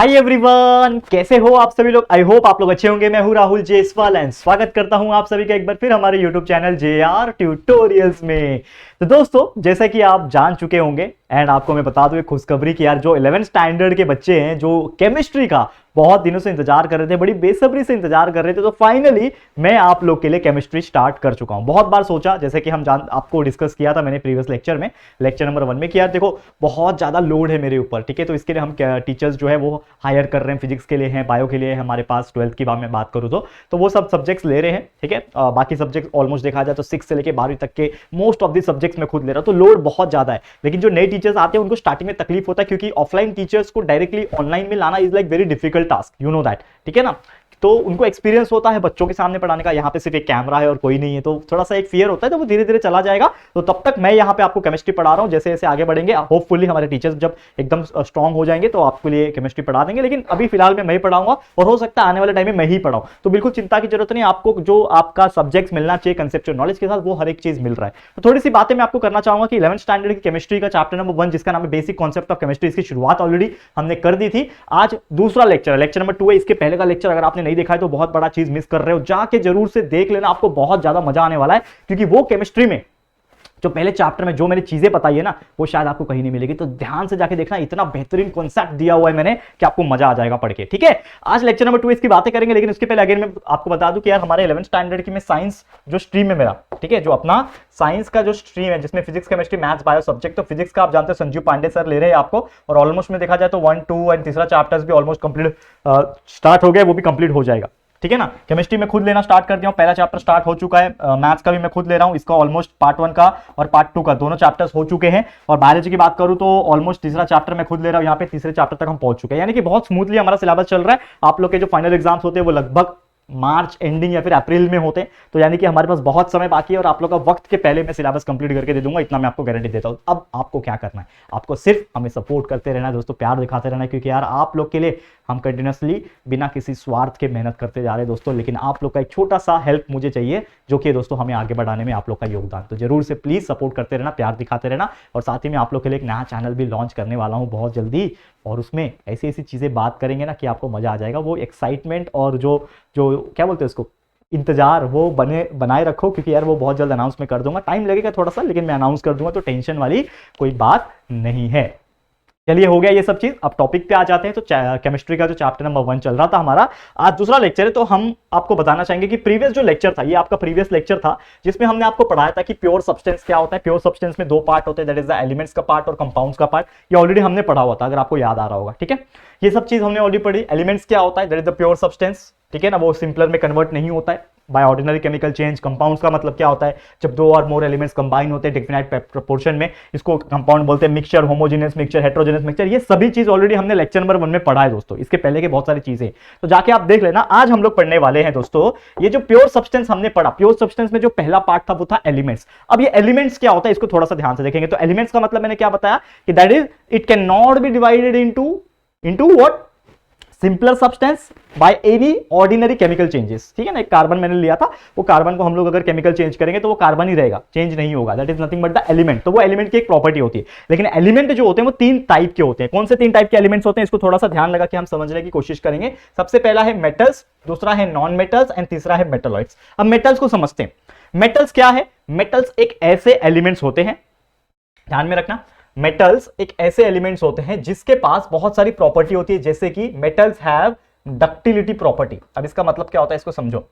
Hi everyone, कैसे हो आप सभी लोग। आई होप आप लोग अच्छे होंगे। मैं हूं राहुल जेसवाल एंड स्वागत करता हूं आप सभी का एक बार फिर हमारे यूट्यूब चैनल JR ट्यूटोरियल्स में। तो दोस्तों, जैसा कि आप जान चुके होंगे एंड आपको मैं बता दूं एक खुशखबरी कि यार जो 11th स्टैंडर्ड के बच्चे हैं जो केमिस्ट्री का बहुत दिनों से इंतजार कर रहे थे, बड़ी बेसब्री से इंतजार कर रहे थे, तो फाइनली मैं आप लोग के लिए केमिस्ट्री स्टार्ट कर चुका हूं। बहुत बार सोचा, जैसे कि आपको डिस्कस किया था मैंने प्रीवियस लेक्चर में, लेक्चर नंबर 1 में, कि यार देखो बहुत ज्यादा लोड है मेरे ऊपर, ठीक है। तो इसके लिए हम टीचर्स जो है वो हायर कर रहे हैं, फिजिक्स के लिए हैं, बायो के लिए है, हमारे पास 12th की मैं बात करूँ तो वो सब सब्जेक्ट्स ले रहे हैं, ठीक है। बाकी सब्जेक्ट ऑलमोस्ट देखा जाए तो 6 से लेकर 12वीं तक के मोस्ट ऑफ द सब्जेक्ट्स में खुद ले रहा हूं, तो लोड बहुत ज्यादा है। लेकिन जो नए टीचर्स आते हैं उनको स्टार्टिंग में तकलीफ होता है, क्योंकि ऑफलाइन टीचर्स को डायरेक्टली ऑनलाइन में लाना is like very difficult task, you know that, ठीक है ना। तो उनको एक्सपीरियंस होता है बच्चों के सामने पढ़ाने का, यहाँ पे सिर्फ एक कैमरा है और कोई नहीं है, तो थोड़ा सा एक फियर होता है, तो वो धीरे धीरे चला जाएगा। तो तब तक मैं यहाँ पे आपको केमिस्ट्री पढ़ा रहा हूँ। जैसे जैसे आगे बढ़ेंगे होपफुली हमारे टीचर्स जब एकदम स्ट्रांग हो जाएंगे तो आपके लिए केमिस्ट्री पढ़ा देंगे, लेकिन अभी फिलहाल मैं ही पढ़ाऊंगा और हो सकता है आने वाले टाइम में मैं ही पढ़ाऊं। तो बिल्कुल चिंता की जरूरत नहीं, आपको जो आपका सब्जेक्ट मिलना चाहिए कंसेप्चुअल नॉलेज के साथ वो हर एक चीज मिल रहा है। तो थोड़ी सी बातें मैं आपको करना चाहूंगा कि 11th स्टैंडर्ड की केमिस्ट्री का चैप्टर नंबर 1 जिसका नाम है बेसिक कॉन्सेप्ट ऑफ केमिस्ट्री, इसकी शुरुआत ऑलरेडी हमने कर दी थी। आज दूसरा लेक्चर है, लेक्चर नंबर 2 है। इसके पहले का लेक्चर अगर आपने नहीं देखा है तो बहुत बड़ा चीज मिस कर रहे हो, जाके जरूर से देख लेना, आपको बहुत ज्यादा मजा आने वाला है। क्योंकि वो केमिस्ट्री में जो पहले चैप्टर में जो मैंने चीजें बताई है ना, वो शायद आपको कहीं नहीं मिलेगी, तो ध्यान से जाके देखना, इतना बेहतरीन कॉन्सेप्ट दिया हुआ है मैंने कि आपको मजा आ जाएगा पढ़ के, ठीक है। आज लेक्चर नंबर 2 इसकी बातें करेंगे, लेकिन उसके पहले अगेन मैं आपको बता दूं कि यार हमारे 11th स्टैंडर्ड की में साइंस जो स्ट्रीम है मेरा, ठीक है, जो अपना साइंस का जो स्ट्रीम है जिसमें physics chemistry maths bio subject, तो फिजिक्स का आप जानते हो संजीव पांडे सर ले रहे हैं आपको, और ऑलमोस्ट में देखा जाए तो 1 2 एंड तीसरा चैप्टर्स भी ऑलमोस्ट कंप्लीट स्टार्ट हो गया, वो भी कंप्लीट हो जाएगा, ठीक है ना। केमिस्ट्री में खुद लेना स्टार्ट कर दिया हूं, पहला चैप्टर स्टार्ट हो चुका है। मैथ्स का भी मैं खुद ले रहा हूं, इसका ऑलमोस्ट पार्ट 1 का और पार्ट 2 का दोनों चैप्टर्स हो चुके हैं। और बायोलॉजी की बात करूं तो ऑलमोस्ट तीसरा चैप्टर मैं खुद ले रहा हूं, यहाँ पे तीसरे चैप्टर तक हम पहुंच चुके हैं, यानी कि बहुत स्मूथली हमारा सिलेबस चल रहा है। आप लोग के जो फाइनल एग्जाम्स होते हैं वो लगभग मार्च एंडिंग या फिर अप्रैल में होते हैं, तो यानी कि हमारे पास बहुत समय बाकी है और आप लोग का वक्त के पहले मैं सिलेबस कंप्लीट करके दे दूंगा, इतना मैं आपको गारंटी देता हूं। अब आपको क्या करना है, आपको सिर्फ हमें सपोर्ट करते रहना है दोस्तों, प्यार दिखाते रहना है, क्योंकि यार आप लोग के लिए हम कंटिन्यूसली बिना किसी स्वार्थ के मेहनत करते जा रहे हैं दोस्तों। लेकिन आप लोग का एक छोटा सा हेल्प मुझे चाहिए, जो कि दोस्तों हमें आगे बढ़ाने में आप लोग का योगदान, तो जरूर से प्लीज सपोर्ट करते रहना, प्यार दिखाते रहना। और साथ ही में आप लोग के लिए एक नया चैनल भी लॉन्च करने वाला हूं बहुत जल्दी, और उसमें ऐसी ऐसी चीजें बात करेंगे ना कि आपको मजा आ जाएगा। वो एक्साइटमेंट और जो जो क्या बोलते हैं उसको, इंतजार, वो बनाए रखो, क्योंकि यार वो बहुत जल्द अनाउंस में कर दूंगा। टाइम लगेगा थोड़ा सा, लेकिन मैं अनाउंस कर दूंगा, तो टेंशन वाली कोई बात नहीं है। चलिए, हो गया ये सब चीज, अब टॉपिक पे आ जाते हैं। तो केमिस्ट्री का जो चैप्टर नंबर 1 चल रहा था हमारा, आज दूसरा लेक्चर है। तो हम आपको बताना चाहेंगे कि प्रीवियस जो लेक्चर था, ये आपका प्रीवियस लेक्चर था जिसमें हमने आपको पढ़ाया था कि प्योर सब्सटेंस क्या होता है। प्योर सब्सटेंस में 2 पार्ट होते हैं, दैट इज द एलिमेंट्स का पार्ट और कंपाउंड्स का पार्ट। ये ऑलरेडी हमने पढ़ा हुआ था, अगर आपको याद आ रहा होगा, ठीक है। ये सब चीज हमने ऑलरेडी पढ़ी। एलिमेंट्स क्या होता है, that is the pure substance, ठीक है ना, वो सिंपलर में कन्वर्ट नहीं होता है by ordinary chemical change. Compounds का मतलब क्या होता है, जब 2 और मोर एलिमेंट्स कंबाइन होते हैं डिफिनाइट प्रोपोर्शन में, इसको कंपाउंड बोलते हैं। Mixture, homogeneous mixture, heterogeneous mixture, ये सभी चीज ऑलरेडी हमने लेक्चर नंबर 1 में पढ़ा है दोस्तों, इसके पहले के बहुत सारी चीजें, तो जाके आप देख लेना। आज हम लोग पढ़ने वाले हैं दोस्तों ये जो प्योर सब्सटेंस हमने पढ़ा, प्योर सब्सटेंस में जो पहला पार्ट था वो था एलिमेंट्स। अब ये एलिमेंट्स क्या होता है इसको थोड़ा सा ध्यान से देखेंगे। तो एलिमेंट्स का मतलब मैंने क्या बताया कि that is it can not be divided into what, simpler substance by any ordinary chemical changes, ठीक है ना। एक कार्बन मैंने लिया था, वो कार्बन को हम लोग अगर केमिकल चेंज करेंगे तो वो कार्बन ही रहेगा, चेंज नहीं होगा, that is nothing but the element. तो वो एलिमेंट की एक प्रॉपर्टी होती है। लेकिन एलिमेंट जो होते हैं वो 3 टाइप के होते हैं। कौन से 3 टाइप के एलिमेंट्स होते हैं, इसको थोड़ा सा ध्यान लगा के हम समझने की कोशिश करेंगे। सबसे पहला है मेटल्स, दूसरा है नॉन मेटल्स एंड तीसरा है मेटलॉइड्स। अब मेटल्स को समझते हैं। मेटल्स क्या है, मेटल्स एक ऐसे एलिमेंट्स होते हैं, ध्यान में रखना, मेटल्स एक ऐसे एलिमेंट्स होते हैं जिसके पास बहुत सारी प्रॉपर्टी होती है, जैसे कि मेटल्स हैव डक्टिलिटी प्रॉपर्टी। अब इसका मतलब क्या होता है इसको समझो।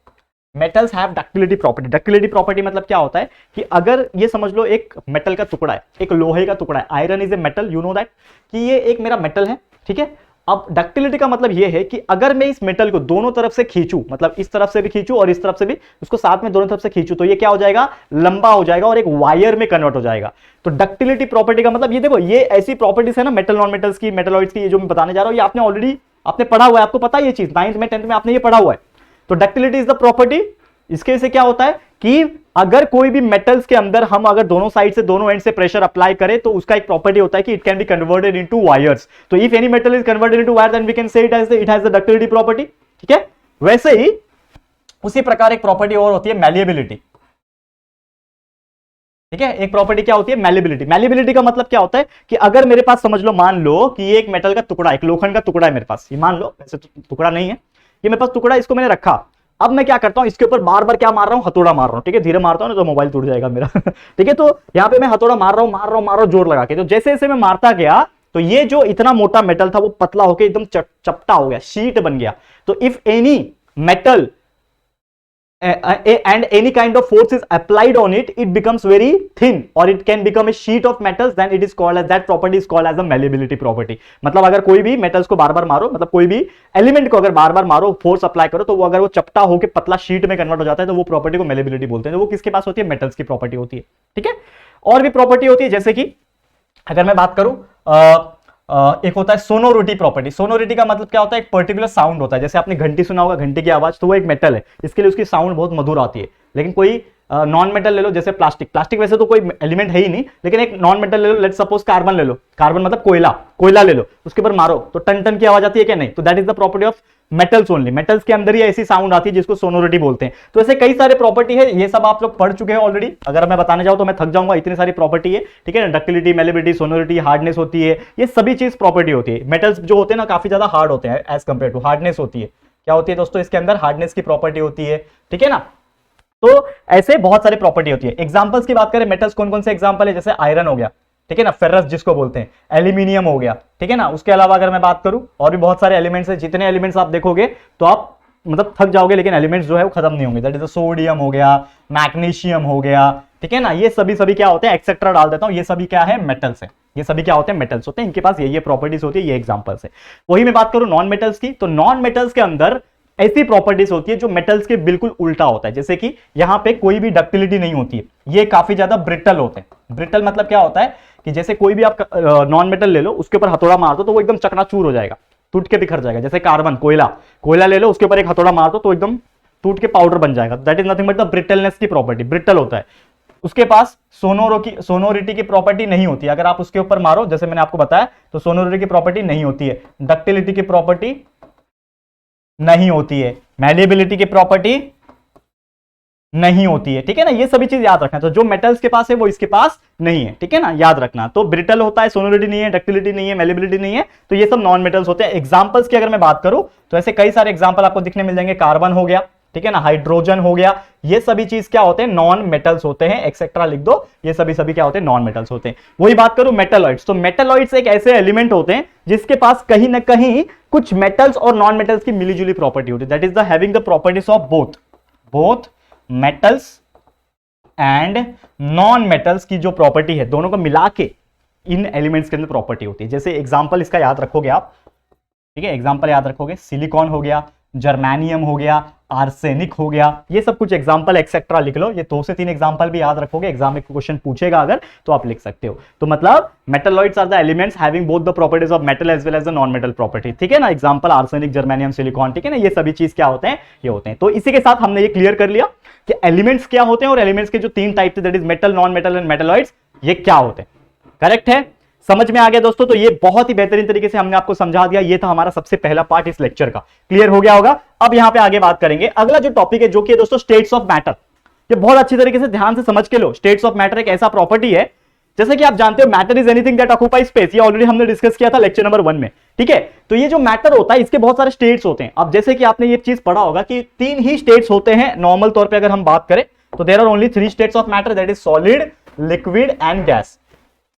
Metals have ductility property. Ductility property मतलब क्या होता है कि अगर ये समझ लो एक मेटल का टुकड़ा है, एक लोहे का टुकड़ा है, iron is a metal, you know that, कि ये एक मेरा मेटल है, ठीक है। अब डक्टिलिटी का मतलब ये है कि अगर मैं इस मेटल को दोनों तरफ से खींचूं, मतलब इस तरफ से भी खींचूं और इस तरफ से भी, उसको साथ में दोनों तरफ से खींचूं, तो ये क्या हो जाएगा, लंबा हो जाएगा और एक वायर में कन्वर्ट हो जाएगा। तो डक्टिलिटी प्रॉपर्टी का मतलब ये देखो, ये ऐसी प्रॉपर्टीज है ना मेटल नॉन मेटल्स की, मेटलॉइड्स की, ये जो मैं बताने जा रहा हूं ये आपने ऑलरेडी पढ़ा हुआ है, आपको पता है ये चीज, 9th में 10th में आपने ये पढ़ा हुआ है। तो डक्टिलिटी इज द प्रॉपर्टी। इसके से क्या होता है कि अगर कोई भी मेटल्स के अंदर हम अगर दोनों साइड से, दोनों एंड से प्रेशर अप्लाई करें तो उसका एक प्रॉपर्टी होता है कि it can be converted into wires. तो if any metal is converted into wire then we can say it has the ductility property, ठीक है। वैसे ही उसी प्रकार एक प्रॉपर्टी और होती है मैलिएबिलिटी। ठीक है। एक प्रॉपर्टी क्या होती है, मैलिबिलिटी। मैलिबिलिटी का मतलब क्या होता है कि अगर मेरे पास समझ लो, मान लो कि ये एक मेटल का टुकड़ा, एक लोखंड का टुकड़ा है मेरे पास, ये मान लो, वैसे तो टुकड़ा नहीं है, ये मेरे पास टुकड़ा, इसको मैंने रखा। अब मैं क्या करता हूं, इसके ऊपर बार बार क्या मार रहा हूं, हथौड़ा मार रहा हूं। ठीक है, धीरे मारता हूं ना तो मोबाइल टूट जाएगा मेरा ठीक है, तो यहां पे मैं हथौड़ा मार रहा हूं जोर लगा के। तो जैसे जैसे मैं मारता गया तो ये जो इतना मोटा मेटल था वो पतला होकर एकदम चपटा हो गया, शीट बन गया। तो if any metal and any kind of force is applied on it, it becomes very thin or it can become a sheet of metals, then it is called as, that property is called as a malleability property। मतलब अगर कोई भी metals को बार बार मारो, मतलब कोई भी element को अगर बार बार मारो, फोर्स अप्लाई करो, तो वो अगर वो चपटा होकर पतला शीट में कन्वर्ट हो जाता है तो वो प्रॉपर्टी को मैलिबिलिटी बोलते हैं। तो वो किसके पास होती है, मेटल्स की प्रॉपर्टी होती है। ठीक है, और भी प्रॉपर्टी होती है, जैसे कि अगर मैं बात करूं एक होता है सोनोरिटी प्रॉपर्टी। सोनोरिटी का मतलब क्या होता है, एक पर्टिकुलर साउंड होता है। जैसे आपने घंटी सुना होगा, घंटी की आवाज, तो वो एक मेटल है, इसके लिए उसकी साउंड बहुत मधुर आती है। लेकिन कोई नॉन मेटल ले लो, जैसे प्लास्टिक, प्लास्टिक वैसे तो कोई एलिमेंट है ही नहीं, लेकिन एक नॉन मेटल ले लो, लेट्स सपोज कार्बन ले लो, कार्बन मतलब कोयला, कोयला ले लो, उसके ऊपर मारो तो टन टन की आवाज आती है क्या, नहीं। तो that is the property of metals only. Metals के अंदर ही ऐसी साउंड आती है जिसको सोनोरिटी बोलते हैं। तो ऐसे कई सारे प्रॉपर्टी है, ये सब आप लोग पढ़ चुके हैं ऑलरेडी। अगर मैं बताने जाऊं तो मैं थक जाऊंगा, इतनी सारी प्रॉपर्टी है। ठीक है ना, डक्टिलिटी, मैलिबिलिटी, सोनोरिटी, हार्डनेस होती है, ये सभी चीज प्रॉपर्टी होती है। मेटल्स जो होते हैं ना काफी ज्यादा हार्ड होते हैं एज कंपेयर टू, हार्डनेस होती है। क्या होती है दोस्तों, इसके अंदर हार्डनेस की प्रॉपर्टी होती है। ठीक है ना, तो ऐसे बहुत सारी प्रॉपर्टी होती है। एग्जांपल्स की बात करें, मेटल्स कौन कौन से एग्जांपल है, जैसे आयरन हो गया, ठीक है ना, फेरस जिसको बोलते हैं, एल्यूमिनियम हो गया। ठीक है ना, उसके अलावा अगर मैं बात करूं और भी बहुत सारे एलिमेंट्स हैं, जितने एलिमेंट्स आप देखोगे तो आप मतलब थक जाओगे, लेकिन एलिमेंट्स जो है वो खत्म नहीं होंगे। दैट इज सोडियम हो गया, मैग्नीशियम हो गया, ठीक है ना, ये सभी क्या होते हैं, एक्सेट्रा डाल देता हूं, ये सभी क्या है, मेटल्स है। ये सभी क्या होते हैं, मेटल्स होते हैं, इनके पास ये प्रॉपर्टीज होती है, ये एग्जांपल्स है। वही मैं बात करूं नॉन मेटल्स की, तो नॉन मेटल्स के अंदर ऐसी प्रॉपर्टीज होती है जो मेटल्स के बिल्कुल उल्टा होता है। जैसे कि यहां पे कोई भी डक्टिलिटी नहीं होती है, ये काफी ज्यादा ब्रिटल होते हैं। ब्रिटल मतलब क्या होता है कि जैसे कोई भी आप नॉन मेटल ले लो, उसके ऊपर हथौड़ा मार दो तो वो एकदम चकनाचूर हो जाएगा, टूट के बिखर जाएगा। जैसे कार्बन, कोयला ले लो, उसके ऊपर एक हथौड़ा मार दो तो एकदम टूट के पाउडर बन जाएगा। That is nothing but the brittleness की प्रॉपर्टी, ब्रिटल होता है। उसके पास सोनोरिटी की प्रॉपर्टी नहीं होती है। अगर आप उसके ऊपर मारो, जैसे मैंने आपको बताया, तो सोनोरिटी की प्रॉपर्टी नहीं होती है, डक्टिलिटी की प्रॉपर्टी नहीं होती है, मैलिएबिलिटी की प्रॉपर्टी नहीं होती है। ठीक है ना, ये सभी चीज याद रखना। तो जो मेटल्स के पास है वो इसके पास नहीं है। ठीक है ना, याद रखना। तो ब्रिटल होता है, सोनोरिटी नहीं है, डक्टिलिटी नहीं है, मैलिएबिलिटी नहीं है, तो ये सब नॉन मेटल्स होते हैं। एग्जांपल्स की अगर मैं बात करूं तो ऐसे कई सारे एग्जांपल आपको दिखने मिल जाएंगे। कार्बन हो गया, ठीक है ना, हाइड्रोजन हो गया, ये सभी चीज क्या होते हैं, नॉन मेटल्स होते हैं। एक्सेट्रा लिख दो, ये सभी क्या होते हैं, नॉन मेटल्स होते हैं। वही बात करूं मेटलॉइड्स, तो मेटलॉइड्स एक ऐसे एलिमेंट होते हैं जिसके पास कहीं ना कहीं कुछ मेटल्स और नॉन मेटल्स की मिलीजुली प्रॉपर्टी होती है। That is the having the properties of both metals and non metals की जो प्रॉपर्टी है, दोनों को मिला के इन एलिमेंट्स के अंदर प्रॉपर्टी होती है। जैसे एग्जांपल इसका याद रखोगे आप, ठीक है, एग्जांपल याद रखोगे, सिलिकॉन हो गया, जर्मेनियम हो गया, आर्सेनिक हो गया, ये सब कुछ एग्जांपल एक्सेट्रा लिख लो। ये 2 से 3 एग्जांपल भी याद रखोगे, एग्जाम में क्वेश्चन पूछेगा अगर तो आप लिख सकते हो। तो मतलब metalloids are the elements having both the properties of metal as well as the non metal property. ठीक है ना, एग्जांपल आर्सेनिक, जर्मेनियम, सिलिकॉन, ठीक है ना, ये सभी चीज क्या होते हैं, ये होते हैं। तो इसी के साथ हमने ये क्लियर कर लिया कि एलिमेंट्स क्या होते हैं और एलिमेंट्स के जो 3 टाइप थे, that is metal, non metal and metalloids, ये क्या होते हैं। करेक्ट है, समझ में आ गया दोस्तों। तो ये बहुत ही बेहतरीन तरीके से हमने आपको समझा दिया। ये था हमारा सबसे पहला पार्ट इस लेक्चर का, क्लियर हो गया होगा। अब यहां पे आगे बात करेंगे। अगला जो टॉपिक है जो कि दोस्तों स्टेट्स ऑफ मैटर, ये बहुत अच्छी तरीके से ध्यान से समझ के लो। स्टेट्स ऑफ मैटर एक ऐसा प्रॉपर्टी है, जैसे कि आप जानते हो matter is anything that occupy space, ये ऑलरेडी हमने डिस्कस किया था लेक्चर नंबर 1 में। ठीक है, तो ये जो मैटर होता है इसके बहुत सारे स्टेट्स होते हैं। अब जैसे कि आपने ये चीज पढ़ा होगा कि 3 ही स्टेट्स होते हैं नॉर्मल तौर पर अगर हम बात करें तो there are only 3 states of matter, that is solid, liquid and gas.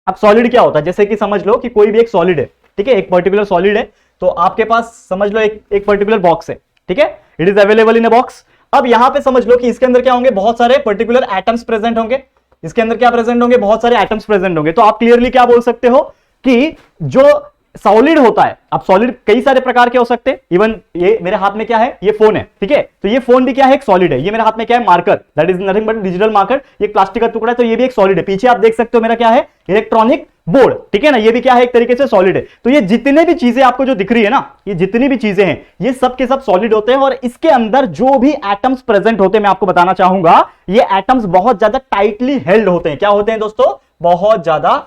अब सॉलिड क्या होता है, जैसे कि समझ लो कि कोई भी एक सॉलिड है, ठीक है, एक पर्टिकुलर सॉलिड है, तो आपके पास समझ लो एक पर्टिकुलर बॉक्स है, ठीक है, it is available in a box. अब यहां पे समझ लो कि इसके अंदर क्या होंगे, बहुत सारे पर्टिकुलर एटम्स प्रेजेंट होंगे। इसके अंदर क्या प्रेजेंट होंगे, बहुत सारे एटम्स प्रेजेंट होंगे। तो आप क्लियरली क्या बोल सकते हो कि जो सॉलिड होता है, अब सॉलिड कई सारे प्रकार के हो सकते हैं। इवन ये मेरे हाथ में क्या है, ये फोन है, ठीक है, तो ये फोन भी क्या है, एक सॉलिड है। ये मेरे हाथ में क्या है, marker, that is nothing but digital marker, ये प्लास्टिक का टुकड़ा है, तो ये भी एक सॉलिड है। पीछे आप देख सकते हो मेरा क्या है, इलेक्ट्रॉनिक बोर्ड, ठीक है ना, ये भी क्या है, एक तरीके से सॉलिड है। तो ये जितने भी चीजें आपको जो दिख रही है ना, ये जितनी भी चीजें हैं, ये सब के सब सॉलिड होते हैं। और इसके अंदर जो भी एटम्स प्रेजेंट होते हैं, मैं आपको बताना चाहूंगा, ये एटम्स बहुत ज्यादा टाइटली हेल्ड होते हैं। क्या होते हैं दोस्तों, बहुत ज्यादा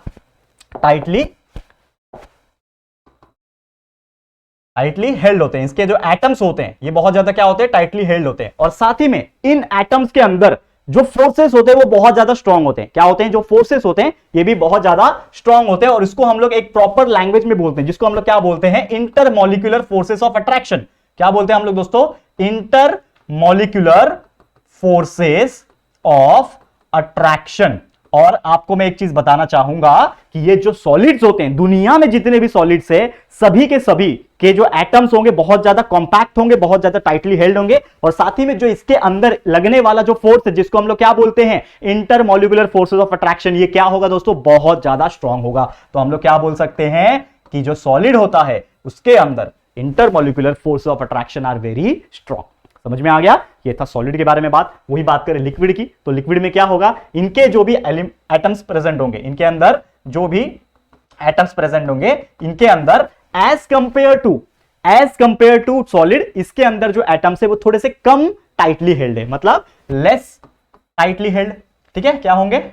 टाइटली हेल्ड होते हैं। इसके जो एटम्स होते हैं ये बहुत ज्यादा क्या होते हैं, टाइटली हेल्ड होते हैं। और साथ ही में इन एटम्स के अंदर जो फोर्सेस होते हैं वो बहुत ज्यादा स्ट्रांग होते हैं। क्या होते हैं? जो फोर्सेस होते हैं ये भी बहुत ज्यादा स्ट्रांग होते हैं, और इसको हम लोग एक प्रॉपर लैंग्वेज में बोलते हैं, जिसको हम लोग क्या बोलते हैं? Intermolecular forces of attraction. क्या बोलते हैं हम लोग दोस्तों? Intermolecular forces of attraction. और आपको मैं एक चीज बताना चाहूंगा कि ये जो सॉलिड्स होते हैं, दुनिया में जितने भी सॉलिड्स है, सभी के जो एटम्स होंगे बहुत ज्यादा कॉम्पैक्ट होंगे, बहुत ज्यादा टाइटली हेल्ड होंगे, और साथ ही में जो इसके अंदर लगने वाला जो फोर्स है, जिसको हम लोग क्या बोलते हैं? इंटरमॉलिक्यूलर फोर्सेस ऑफ अट्रैक्शन, ये क्या होगा दोस्तों? बहुत ज्यादा स्ट्रांग होगा। तो हम लोग क्या बोल सकते हैं कि जो सॉलिड होता है उसके अंदर intermolecular forces of attraction are very strong. समझ में आ गया? ये था सॉलिड के बारे में बात। वही बात करें लिक्विड की, तो लिक्विड में क्या होगा? इनके जो भी एटम्स प्रेजेंट होंगे, इनके अंदर जो भी एटम्स प्रेजेंट होंगे, इनके अंदर एज कंपेयर टू सॉलिड, इसके अंदर जो एटम्स है वो थोड़े से कम टाइटली हेल्ड है, मतलब लेस टाइटली हेल्ड। ठीक है, क्या होंगे?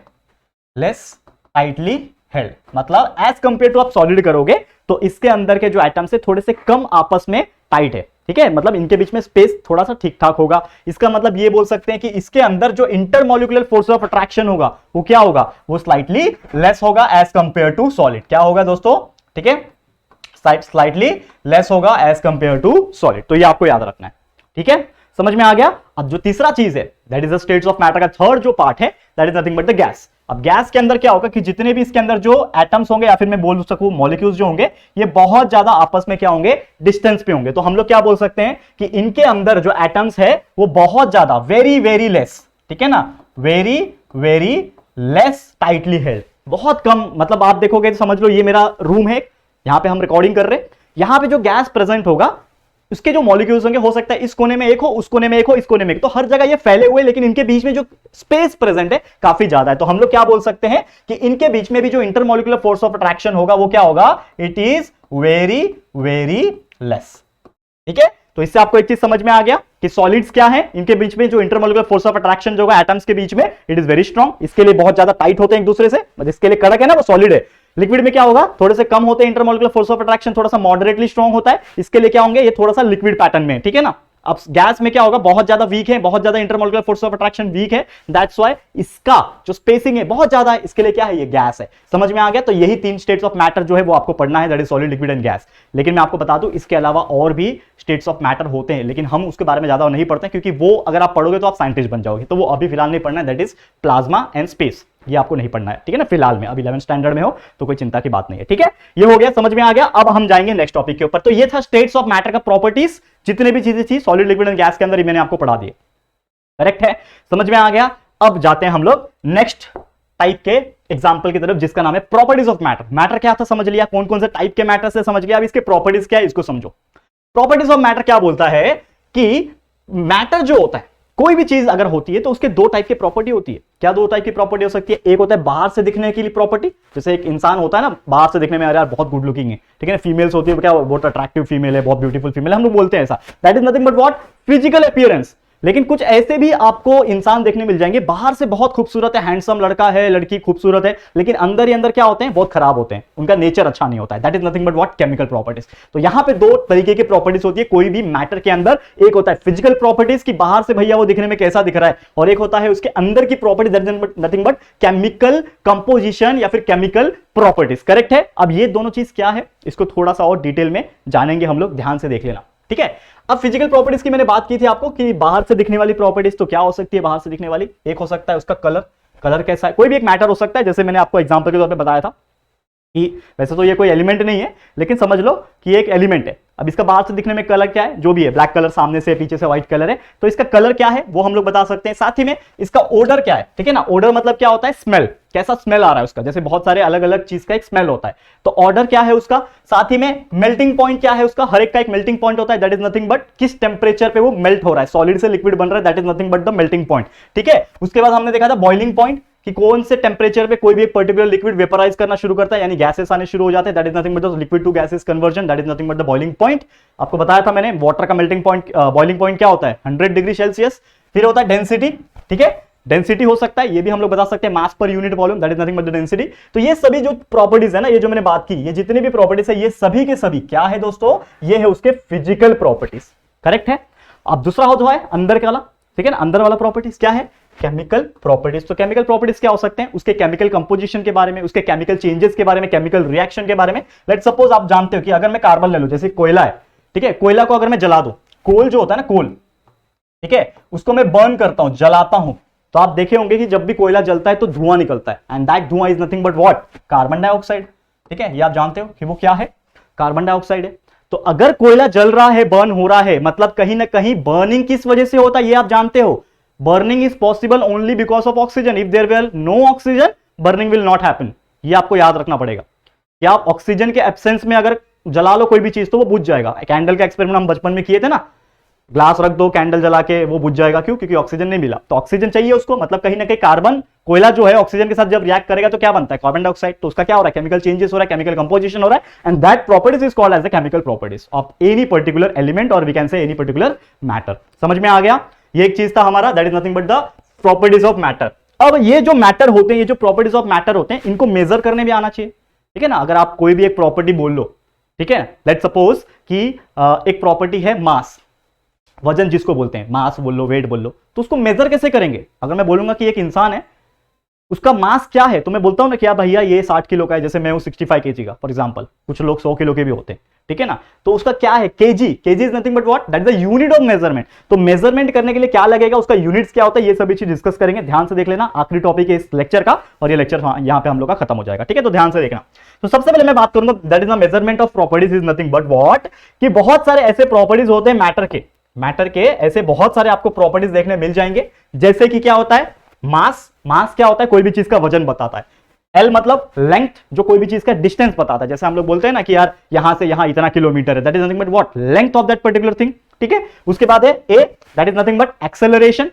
लेस टाइटली हेल्ड, मतलब एज कंपेयर टू आप सॉलिड करोगे तो इसके अंदर के जो एटम्स है थोड़े से कम आपस में टाइट है। ठीक है, मतलब इनके बीच में स्पेस थोड़ा सा ठीक ठाक होगा। इसका मतलब ये बोल सकते हैं कि इसके अंदर जो इंटरमॉलिक्यूलर फोर्स ऑफ अट्रैक्शन होगा वो क्या होगा? वो स्लाइटली लेस होगा एज कंपेयर टू सॉलिड। क्या होगा दोस्तों? ठीक है, स्लाइटली लेस होगा एज कंपेयर टू सॉलिड। तो ये आपको याद रखना है। ठीक है, समझ में आ गया? अब जो तीसरा चीज है, that is the states of matter का थर्ड जो पार्ट है, that is nothing but the gas. अब गैस के अंदर क्या होगा कि जितने भी इसके अंदर जो एटम्स होंगे, या फिर मैं बोल सकूं मॉलिक्यूल्स जो होंगे, ये बहुत ज्यादा आपस में क्या होंगे? डिस्टेंस पे होंगे। तो हम लोग क्या बोल सकते हैं कि इनके अंदर जो एटम्स है वो बहुत ज्यादा वेरी वेरी लेस, ठीक है ना, very very less tightly held, बहुत कम। मतलब आप देखोगे तो समझ लो ये मेरा रूम है, यहां पे हम रिकॉर्डिंग कर रहे हैं, यहां पे जो गैस प्रेजेंट होगा उसके जो मॉलिक्यूल्स होंगे, हो सकता है इस कोने में एक हो, उस कोने में एक हो, इस कोने में एक, तो हर जगह ये फैले हुए, लेकिन इनके बीच में जो स्पेस प्रेजेंट है काफी ज्यादा है। तो हम लोग क्या बोल सकते हैं कि इनके बीच में भी जो इंटरमॉलिक्यूलर फोर्स ऑफ अट्रैक्शन होगा वो क्या होगा? It is very very less. ठीक है, तो इससे आपको एक चीज समझ में आ गया कि सॉलिड्स क्या है, इनके बीच में जो इंटरमॉलिक्यूलर फोर्स ऑफ अट्रैक्शन जो होगा एटम्स के बीच में, इट इज वेरी स्ट्रांग। इसके लिए बहुत ज्यादा टाइट होते हैं एक दूसरे से, मतलब इसके लिए कड़क है ना, वो सॉलिड है। लिक्विड में क्या होगा? थोड़े से कम होते हैं इंटरमॉलिक्यूलर फोर्स ऑफ अट्रैक्शन, थोड़ा सा मॉडरेटली स्ट्रांग होता है। इसके लिए क्या होंगे? ये थोड़ा सा लिक्विड पैटर्न में, ठीक है ना। अब गैस में क्या होगा? बहुत ज्यादा वीक है, बहुत ज्यादा intermolecular force of attraction weak है, दैट्स व्हाई इसका जो स्पेसिंग है बहुत ज्यादा है, इसके लिए क्या है? ये गैस है। समझ में आ गया? तो यही तीन स्टेट्स ऑफ मैटर जो है वो आपको पढ़ना है, that is solid, liquid and gas. लेकिन मैं आपको बता दूं इसके अलावा और भी स्टेट्स ऑफ मैटर होते हैं, लेकिन हम उसके बारे में ज्यादा नहीं पढ़ते, क्योंकि वो अगर आप पढ़ोगे तो आप साइंटिस्ट बन जाओगे, तो वो अभी फिलहाल नहीं पढ़ना है, that is plasma and space. ये आपको नहीं पढ़ना है, ठीक है ना, फिलहाल में। अभी 11th स्टैंडर्ड में हो तो कोई चिंता की बात नहीं है। ठीक है, ये हो गया, समझ में आ गया। अब हम जाएंगे नेक्स्ट टॉपिक के ऊपर। तो ये था स्टेट्स ऑफ मैटर का प्रॉपर्टीज, जितने भी चीजें थी सॉलिड, लिक्विड एंड गैस के अंदर, मैंने आपको पढ़ा दिए। करेक्ट है, समझ में आ गया। अब जाते हैं हम लोग नेक्स्ट टाइप के एग्जांपल की तरफ, जिसका नाम है प्रॉपर्टीज ऑफ मैटर। मैटर क्या था समझ लिया, कौन कौन से टाइप के मैटर से समझ गया, अब इसके प्रॉपर्टीज क्या है इसको समझो। प्रॉपर्टीज ऑफ मैटर क्या बोलता है कि मैटर जो होता है, कोई भी चीज अगर होती है तो उसके दो टाइप की प्रॉपर्टी होती है। क्या दो टाइप की प्रॉपर्टी हो सकती है? एक होता है बाहर से दिखने के लिए प्रॉपर्टी, जैसे एक इंसान होता है ना, बाहर से दिखने में अरे यार बहुत गुड लुकिंग है, ठीक है ना, फीमेल्स होती है क्या, बहुत अट्रैक्टिव फीमेल है, बहुत ब्यूटीफुल फीमेल है, हम लोग बोलते हैं ऐसा, that is nothing but what? Physical appearance. लेकिन कुछ ऐसे भी आपको इंसान देखने मिल जाएंगे, बाहर से बहुत खूबसूरत है, हैंडसम लड़का है, लड़की खूबसूरत है, लेकिन अंदर ही अंदर क्या होते हैं? बहुत खराब होते हैं, उनका नेचर अच्छा नहीं होता है। That is nothing but what? Chemical properties. तो यहां पे दो तरीके की प्रॉपर्टीज होती है कोई भी मैटर के अंदर। एक होता है फिजिकल प्रॉपर्टीज की बाहर से भैया वो दिखने में कैसा दिख रहा है, और एक होता है उसके अंदर की property, that is nothing but chemical composition या फिर केमिकल प्रॉपर्टीज। करेक्ट है। अब ये दोनों चीज क्या है इसको थोड़ा सा और डिटेल में जानेंगे हम लोग, ध्यान से देख लेना, ठीक है। अब फिजिकल प्रॉपर्टीज की मैंने बात की थी आपको कि बाहर से दिखने वाली प्रॉपर्टीज तो क्या हो सकती है? बाहर से दिखने वाली एक हो सकता है उसका कलर, कलर कैसा है, कोई भी एक मैटर हो सकता है, जैसे मैंने आपको एग्जांपल के तौर पे बताया था कि वैसे तो ये कोई एलिमेंट नहीं है, लेकिन समझ लो कि एक एलिमेंट है। अब इसका बाहर से दिखने में कलर क्या है, जो भी है, ब्लैक कलर, सामने से पीछे से व्हाइट कलर है, तो इसका कलर क्या है वो हम लोग बता सकते हैं। साथ ही में इसका ओडर क्या है, ठीक है ना, ओडर मतलब क्या होता है? स्मेल, कैसा स्मेल आ रहा है उसका, जैसे बहुत सारे अलग अलग चीज का एक स्मेल होता है, तो ऑर्डर क्या है उसका। साथ ही में मेल्टिंग पॉइंट क्या है उसका, हर एक का एक मेल्टिंग पॉइंट होता है, दैट इज नथिंग बट किस टेम्परेचर पे वो मेल्ट हो रहा है, सॉलिड से लिक्विड बन रहा है, that is nothing but the melting point, ठीक है। उसके बाद हमने देखा था बॉइलिंग पॉइंट, कि कौन से टेम्परेचर पे कोई भी एक पर्टिकुलर लिक्विड वेपराइज करना शुरू करता है, यानी गैसेस आने शुरू हो जाते हैं, that is nothing but the liquid to gases conversion, that is nothing but the boiling point. आपको बताया था मैंने वाटर का मेल्टिंग पॉइंट, बॉइलिंग पॉइंट क्या होता है, 100 डिग्री सेल्सियस। फिर होता है डेंसिटी, ठीक है, डेंसिटी हो सकता है, ये भी हम लोग बता सकते हैं, mass per unit volume, that is nothing but the density. तो ये सभी जो प्रॉपर्टीज है ना, ये जो मैंने बात की, ये जितनी भी प्रॉपर्टीज है, ये सभी के सभी क्या है दोस्तों, ये है उसके फिजिकल प्रॉपर्टीज। करेक्ट है। अब दूसरा हो जो है अंदर वाला, ठीक है ना, अंदर वाला प्रॉपर्टीज क्या है केमिकल प्रॉपर्टीज। तो केमिकल प्रॉपर्टीज क्या हो सकते हैं? उसके केमिकल कंपोजिशन के बारे में, उसके केमिकल चेंजेस के बारे में, केमिकल रिएक्शन के बारे में। लेट सपोज आप जानते हो कि अगर मैं कार्बन ले लूं, जैसे कोयला है, ठीक है, कोयला को अगर मैं जला दूं, कोल जो होता है ना, कोल, ठीक है, उसको मैं बर्न करता हूं, जलाता हूं, तो आप देखे होंगे कि जब भी कोयला जलता है तो धुआं निकलता है, एंड दैट धुआं is nothing but what? Carbon dioxide. ठीक है, ये आप जानते हो कि वो क्या है? कार्बन डाइऑक्साइड है। तो अगर कोयला जल रहा है, बर्न हो रहा है, मतलब कहीं ना कहीं बर्निंग किस वजह से होता है ये आप जानते हो। Burning is possible only because of oxygen. If there were no oxygen, burning will not happen. ये आपको याद रखना पड़ेगा कि आप ऑक्सीजन के एब्सेंस में अगर जला लो कोई भी चीज तो वो बुझ जाएगा। कैंडल का एक्सपेरिमेंट हम बचपन में किए थे ना, ग्लास रख दो, कैंडल जला के, वो बुझ जाएगा। क्यों? क्योंकि ऑक्सीजन नहीं मिला। तो ऑक्सीजन चाहिए उसको, मतलब कहीं ना कहीं कार्बन, कोयला जो है ऑक्सीजन के साथ जब रिएक्ट करेगा तो क्या बनता है? Carbon dioxide. तो उसका क्या हो रहा है? केमिकल चेंजेस हो रहा है, केमिकल कंपोजिशन हो रहा है, and that properties is called as the chemical properties of any particular element, और we can say any particular matter. समझ में आ गया? ये एक चीज था हमारा, that is nothing but the properties of matter. अब ये जो मैटर होते हैं, ये जो प्रॉपर्टीज ऑफ मैटर होते हैं, इनको मेजर करने भी आना चाहिए। ठीक है ना? अगर आप कोई भी एक प्रॉपर्टी बोल लो, ठीक है, लेट सपोज कि एक प्रॉपर्टी है मास, वजन जिसको बोलते हैं, मास बोल लो, वेट बोल लो, तो उसको मेजर कैसे करेंगे? अगर मैं बोलूंगा कि एक इंसान है, उसका मास क्या है, तो मैं बोलता हूं ना कि यार भैया ये 60 किलो का है, जैसे मैं हूं 65 केजी का फॉर एग्जांपल, कुछ लोग 100 किलो के भी होते हैं, ठीक है ना? तो उसका क्या है? KG. KG is nothing but what? That is the unit of measurement. तो मेजरमेंट करने के लिए क्या लगेगा, उसका यूनिट्स क्या होता है, ये सभी चीज डिस्कस करेंगे। ध्यान से देख लेना, आखिरी टॉपिक है इस लेक्चर का, और ये लेक्चर यहां पे हम लोग का खत्म हो जाएगा। ठीक है, तो ध्यान से देखना। तो सबसे पहले मैं बात करूंगा, that is the measurement of properties is nothing but what, कि बहुत सारे ऐसे प्रॉपर्टीज होते हैं मैटर के ऐसे बहुत सारे आपको प्रॉपर्टीज देखने मिल जाएंगे। जैसे कि क्या होता है? मास। मास क्या होता है? कोई भी चीज का वजन बताता है। एल मतलब लेंथ, जो कोई भी चीज का डिस्टेंस बताता है। जैसे हम लोग बोलते हैं ना कि यार यहां से यहां इतना किलोमीटर है, that is nothing but what? Length of that particular thing. ठीक है, उसके बाद है A, that is nothing but acceleration.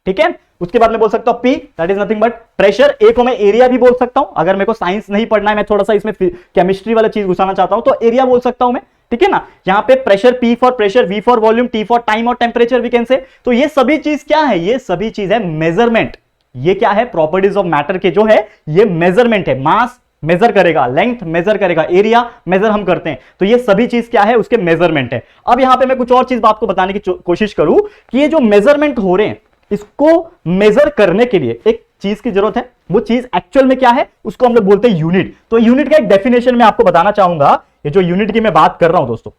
ठीक है, उसके बाद मैं बोल सकता हूं P, that is nothing but pressure. A को मैं एरिया भी बोल सकता हूं, अगर मेरे को साइंस नहीं पढ़ना है, मैं थोड़ा सा इसमें केमिस्ट्री वाला चीज घुसाना चाहता हूं, तो एरिया बोल सकता हूं मैं। ठीक है ना? यहां पे pressure, P for pressure, V for volume, T for time और टेम्परेचर वी कैन से। तो ये सभी चीज क्या है? ये सभी चीज है मेजरमेंट। ये क्या है? प्रॉपर्टीज ऑफ मैटर के जो है ये मेजरमेंट है। मास मेजर करेगा, लेंथ मेजर करेगा, एरिया मेजर हम करते हैं, तो ये सभी चीज क्या है? उसके मेजरमेंट है। अब यहां पे मैं कुछ और चीज आपको बताने की कोशिश करूं कि ये जो मेजरमेंट हो रहे हैं, इसको मेजर करने के लिए एक चीज की जरूरत है। वो चीज एक्चुअल में क्या है? उसको हम लोग बोलते हैं यूनिट। तो यूनिट का एक डेफिनेशन मैं आपको बताना चाहूंगा। ये जो यूनिट की मैं बात कर रहा हूं दोस्तों,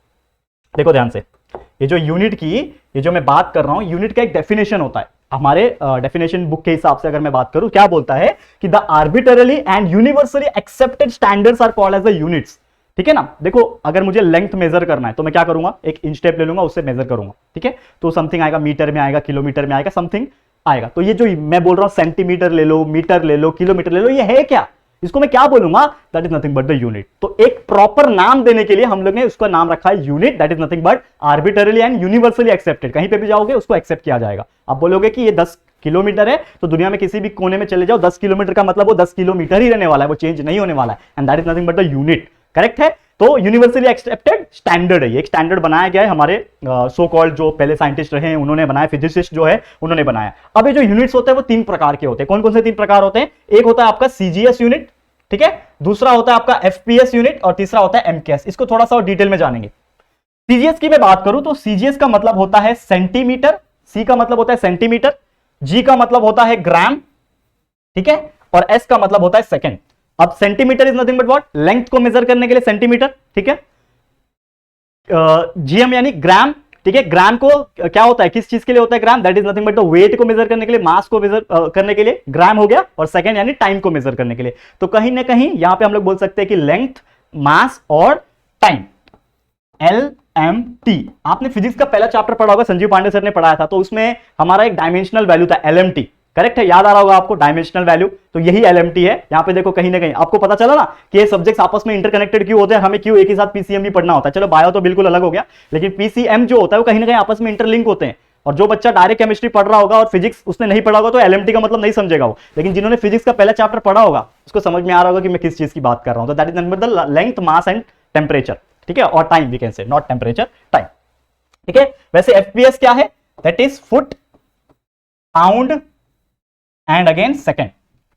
देखो ध्यान से, ये जो यूनिट की, ये जो मैं बात कर रहा हूं, यूनिट का एक डेफिनेशन होता है। हमारे डेफिनेशन बुक के हिसाब से अगर मैं बात करूं, क्या बोलता है कि the arbitrary and universally accepted standards are called as the units. ठीक है ना? देखो, अगर मुझे लेंथ मेजर करना है तो मैं क्या करूंगा? एक इंच टेप ले लूंगा, उससे मेजर करूंगा। ठीक है, तो समथिंग आएगा, मीटर में आएगा, किलोमीटर में आएगा, समथिंग आएगा। तो ये जो मैं बोल रहा हूं सेंटीमीटर ले लो, मीटर ले लो, किलोमीटर ले लो, ये है क्या? इसको मैं क्या बोलूंगा? That is nothing but the unit. तो एक प्रॉपर नाम देने के लिए हम लोग ने उसका नाम रखा है unit, that is nothing but arbitrary and universally accepted. कहीं पे भी जाओगे उसको एक्सेप्ट किया जाएगा। आप बोलोगे कि ये 10 किलोमीटर है, तो दुनिया में किसी भी कोने में चले जाओ, 10 किलोमीटर का मतलब वो 10 किलोमीटर ही रहने वाला है, वो चेंज नहीं होने वाला है, and that is nothing but the unit. Correct है? तो यूनिवर्सली एक्सेप्टेड स्टैंडर्ड है, ये एक स्टैंडर्ड बनाया गया है हमारे सो कॉल्ड जो पहले साइंटिस्ट रहे हैं उन्होंने बनाया, फिजिसिस्ट जो है उन्होंने बनाया। अब ये जो यूनिट्स होते हैं वो 3 प्रकार के होते हैं। कौन कौन से 3 प्रकार होते हैं? एक होता है आपका सीजीएस यूनिट, ठीक है, दूसरा होता है आपका एफपीएस यूनिट, और तीसरा होता है एमकेएस। इसको थोड़ा सा और डिटेल में जानेंगे। सीजीएस की मैं बात करूं तो सीजीएस का मतलब होता है सेंटीमीटर, सी का मतलब होता है सेंटीमीटर, जी का मतलब होता है ग्राम, ठीक है, और एस का मतलब होता है सेकंड। अब centimetre is nothing but what? Length को मेजर करने के लिए सेंटीमीटर, ठीक है, जीएम यानी ग्राम, ठीक है। ग्राम को क्या होता है, किस चीज के लिए होता है gram? That is nothing but the weight को मेजर करने के लिए, मास को मेजर करने के लिए ग्राम हो गया, और सेकंड यानी टाइम को मेजर करने के लिए। तो कहीं ना कहीं यहां पे हम लोग बोल सकते हैं कि लेंथ, मास और टाइम, LMT। आपने फिजिक्स का पहला चैप्टर पढ़ा होगा, संजीव पांडे सर ने पढ़ाया था, तो उसमें हमारा एक डायमेंशनल वैल्यू था LMT। करेक्ट है? याद आ रहा होगा आपको डायमेंशनल वैल्यू, तो यही LMT है। यहां पे देखो कहीं ना कहीं आपको पता चला ना कि ये सब्जेक्ट्स आपस में इंटरकनेक्टेड क्यों होते हैं, हमें क्यों एक ही साथ पीसीएम भी पढ़ना होता है। चलो बायो तो बिल्कुल अलग हो गया, लेकिन पीसीएम जो होता है वो कहीं ना कहीं आपस में इंटरलिंक होते हैं। और जो बच्चा डायरेक्ट केमिस्ट्री पढ़ रहा होगा और फिजिक्स उसने नहीं पढ़ा होगा तो LMT का मतलब नहीं समझेगा वो, लेकिन जिन्होंने फिजिक्स का पहला चैप्टर पढ़ा होगा उसको समझ में आ रहा होगा कि मैं किस चीज की बात कर रहा हूं। तो that is number the length, mass and temperature, ठीक है, और time we can say, not temperature, time, ठीक है। वैसे एफपीएस क्या है? That is foot, pound and again second,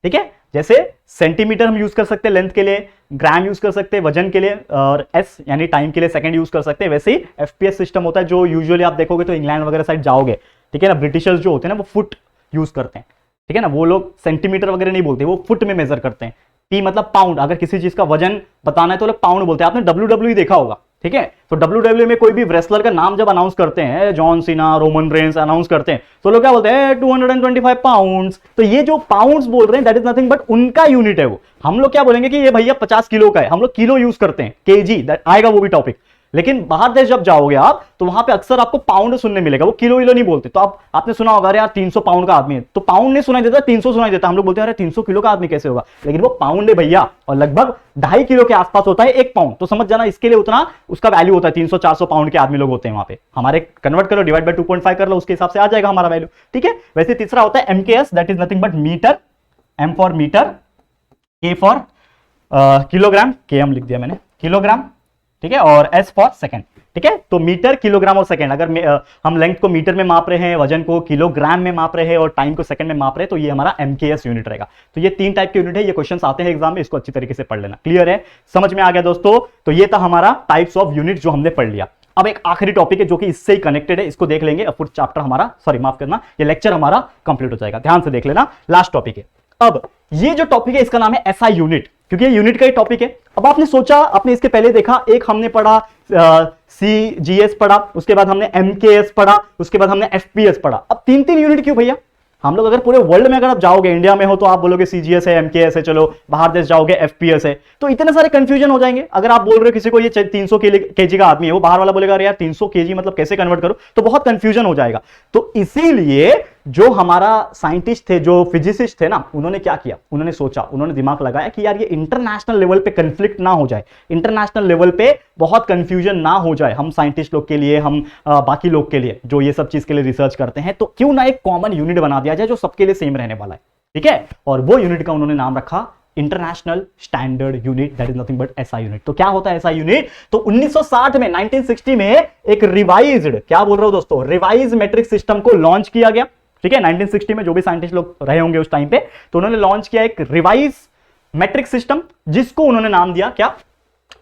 ठीक है। जैसे सेंटीमीटर हम यूज कर सकते हैं लेंथ के लिए, ग्राम यूज कर सकते हैं वजन के लिए, और एस यानी टाइम के लिए सेकंड यूज कर सकते हैं। वैसे ही एफपीएस सिस्टम होता है जो यूजुअली आप देखोगे तो इंग्लैंड वगैरह साइड जाओगे, ठीक है ना, ब्रिटिशर्स जो होते हैं ना वो फुट यूज करते हैं, ठीक है ना। वो लोग सेंटीमीटर वगैरह नहीं बोलते, वो फुट में मेजर करते हैं। पी मतलब पाउंड, अगर किसी चीज का वजन बताना है तो लोग पाउंड बोलते हैं। आपने WWE देखा होगा, ठीक है। तो WWE में कोई भी रेसलर का नाम जब अनाउंस करते हैं, John Cena, Roman Reigns announce करते हैं, तो लोग क्या बोलते हैं 225 पाउंड्स। तो ये जो पाउंड्स बोल रहे हैं दैट इज नथिंग बट उनका यूनिट है वो। हम लोग क्या बोलेंगे कि ये भैया 50 किलो का है, हम लोग किलो यूज करते हैं, केजी आएगा वो भी टॉपिक। लेकिन बाहर देश जब जाओगे आप तो वहां पे अक्सर आपको पाउंड सुनने मिलेगा, वो किलो विलो नहीं बोलते। तो आपने सुना होगा अरे यार 300 पाउंड का आदमी है, तो पाउंड नहीं सुनाई देता, 300 सुनाई देता। हम लोग बोलते हैं अरे 300 किलो का आदमी कैसे होगा, लेकिन वो पाउंड है भैया, और लगभग 2.5 किलो के आसपास होता है एक पाउंड। तो समझ जाना इसके लिए उतना उसका वैल्यू होता है। 300-400 पाउंड के आदमी लोग होते हैं वहां पे। हमारे कन्वर्ट करो, डिवाइड बाय 2.5 कर लो, उसके हिसाब से आ जाएगा हमारा वैल्यू, ठीक है। वैसे तीसरा होता है MKS, that is nothing but meter, M for meter, K for kilogram, KM लिख दिया मैंने, किलोग्राम, ठीक है, और S फॉर सेकेंड, ठीक है। तो मीटर, किलोग्राम और सेकंड, अगर हम लेंथ को मीटर में माप रहे हैं, वजन को किलोग्राम में माप रहे हैं और टाइम को सेकंड में माप रहे हैं, तो ये हमारा MKS यूनिट रहेगा। तो ये 3 टाइप के यूनिट है, ये क्वेश्चंस आते हैं एग्जाम में, इसको अच्छी तरीके से पढ़ लेना। क्लियर है, समझ में आ गया दोस्तों। तो ये था हमारा टाइप्स ऑफ यूनिट जो हमने पढ़ लिया। अब एक आखिरी टॉपिक है जो कि इससे ही कनेक्टेड है, इसको देख लेंगे, अब पूरा चैप्टर हमारा, सॉरी माफ करना, ये लेक्चर हमारा कंप्लीट हो जाएगा। ध्यान से देख लेना, लास्ट टॉपिक है। अब ये जो टॉपिक है इसका नाम है SI यूनिट, क्योंकि ये यूनिट का ही टॉपिक है। अब आपने सोचा, आपने इसके पहले देखा, एक हमने पढ़ा CGS पढ़ा, उसके बाद हमने MKS पढ़ा, उसके बाद हमने FPS पढ़ा। अब 3-3 यूनिट क्यों भैया? हम लोग अगर पूरे वर्ल्ड में अगर आप जाओगे, इंडिया में हो तो आप बोलोगे CGS है, MKS है, चलो बाहर देश जाओगे FPS है, तो इतने सारे कंफ्यूजन हो जाएंगे। अगर आप बोल रहे हो किसी को ये 300 केजी का आदमी है, वो बाहर वाला बोलेगा अरे यार 300 केजी मतलब कैसे कन्वर्ट करो, तो बहुत कंफ्यूजन हो जाएगा। तो इसीलिए जो हमारा साइंटिस्ट थे, जो फिजिसिस्ट थे ना, उन्होंने क्या किया, उन्होंने सोचा, उन्होंने दिमाग लगाया कि यार ये इंटरनेशनल लेवल पे कंफ्लिक्ट ना हो जाए, इंटरनेशनल लेवल पे बहुत कंफ्यूजन ना हो जाए, हम साइंटिस्ट लोग के लिए, हम बाकी लोग के लिए जो ये सब चीज के लिए रिसर्च करते हैं, तो क्यों ना एक कॉमन यूनिट बना दिया जाए जो सबके लिए सेम रहने वाला है, ठीक है। और वो यूनिट का उन्होंने नाम रखा international standard unit, that is nothing but SI unit. तो क्या होता है SI यूनिट? तो 1960 में, 1960 में एक रिवाइज्ड, क्या बोल रहा हूं दोस्तों, रिवाइज मेट्रिक सिस्टम को लॉन्च किया गया, ठीक है। 1960 में जो भी साइंटिस्ट लोग रहे होंगे उस टाइम पे, तो उन्होंने लॉन्च किया एक रिवाइज मेट्रिक सिस्टम, जिसको उन्होंने नाम दिया क्या,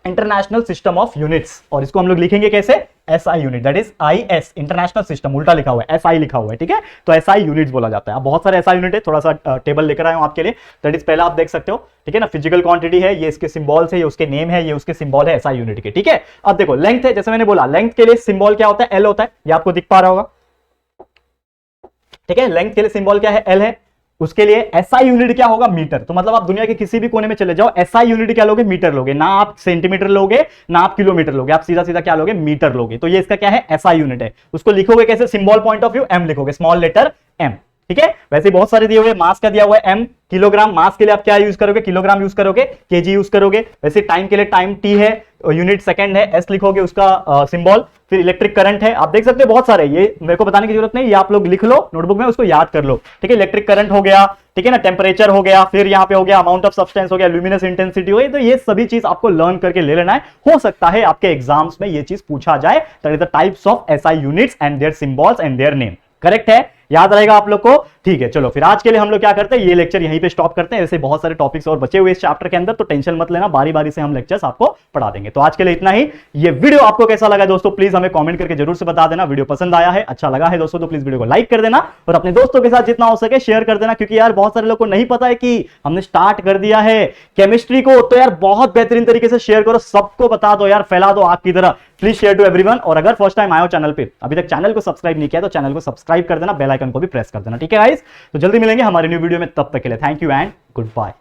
इंटरनेशनल सिस्टम ऑफ यूनिट्स। और इसको हम लोग लिखेंगे कैसे, SI unit, that is IS, international system, उल्टा लिखा हुआ है, SI लिखा हुआ है, ठीक है। तो SI यूनिट्स बोला जाता है। अब बहुत सारे SI यूनिट है, थोड़ा सा टेबल लेकर आया हूं आपके लिए, दैट इज पहला आप देख सकते हो, ठीक है ना। फिजिकल क्वांटिटी है, ये इसके सिंबल्स है, ये उसके नेम है, ये उसके सिंबल है SI यूनिट के, ठीक है। अब देखो लेंथ है, जैसे मैंने बोला, लेंथ के लिए सिंबल क्या होता है, L होता है, ये आपको दिख पा रहा होगा, ठीक है। लेंथ के लिए सिंबल क्या है, L है। उसके लिए SI यूनिट क्या होगा, मीटर। तो मतलब आप दुनिया के किसी भी कोने में चले जाओ, SI यूनिट क्या लोगे, मीटर लोगे, ना आप सेंटीमीटर लोगे, ना आप किलोमीटर लोगे, आप सीधा सीधा क्या लोगे, मीटर लोगे। तो ये इसका क्या है, SI यूनिट है। उसको लिखोगे कैसे, symbol point of view M लिखोगे, स्मॉल लेटर M, ठीक है। वैसे बहुत सारे दिए हुए, मास का दिया हुआ है M, किलोग्राम, मास के लिए आप क्या यूज करोगे, किलोग्राम यूज करोगे, केजी यूज करोगे। वैसे टाइम के लिए टाइम T है, यूनिट सेकंड है, S लिखोगे उसका सिंबल। फिर इलेक्ट्रिक करंट है, आप देख सकते हो बहुत सारे, ये मेरे को बताने की जरूरत नहीं, ये आप लोग लिख लो नोटबुक में, उसको याद कर लो, ठीक है। इलेक्ट्रिक करंट हो गया, ठीक है ना, टेम्परेचर हो गया, फिर यहाँ पे हो गया अमाउंट ऑफ सब्सटेंस हो गया, ल्यूमिनस इंटेंसिटी हो गई। तो ये सभी चीज आपको लर्न करके ले लेना है, हो सकता है आपके एग्जाम्स में ये चीज पूछा जाए। That is the types of SI units and their symbols and their name. Correct है, याद रहेगा आप लोग को, ठीक है। चलो फिर आज के लिए हम लोग क्या करते हैं, ये लेक्चर यहीं पे स्टॉप करते हैं। ऐसे बहुत सारे टॉपिक्स और बचे हुए इस चैप्टर के अंदर, तो टेंशन मत लेना, बारी बारी से हम लेक्चर्स आपको पढ़ा देंगे। तो आज के लिए इतना ही। ये वीडियो आपको कैसा लगा दोस्तों, प्लीज हमें कमेंट करके जरूर से बता देना। वीडियो पसंद आया है, अच्छा लगा है दोस्तों, तो प्लीज वीडियो को लाइक कर देना और अपने दोस्तों के साथ जितना हो सके शेयर कर देना, क्योंकि यार बहुत सारे लोग को नहीं पता है कि हमने स्टार्ट कर दिया है केमिस्ट्री को। तो यार बहुत बेहतरीन तरीके से शेयर करो, सबको बता दो यार, फैला दो आग की तरह। Please share to everyone. और अगर फर्स्ट टाइम आए हो चैनल पे, अभी तक चैनल को सब्सक्राइब नहीं किया तो चैनल को सब्सक्राइब कर देना, बेल आइकन को भी प्रेस कर देना, ठीक है गाइस। तो जल्दी मिलेंगे हमारे न्यू वीडियो में, तब तक के लिए thank you and good bye.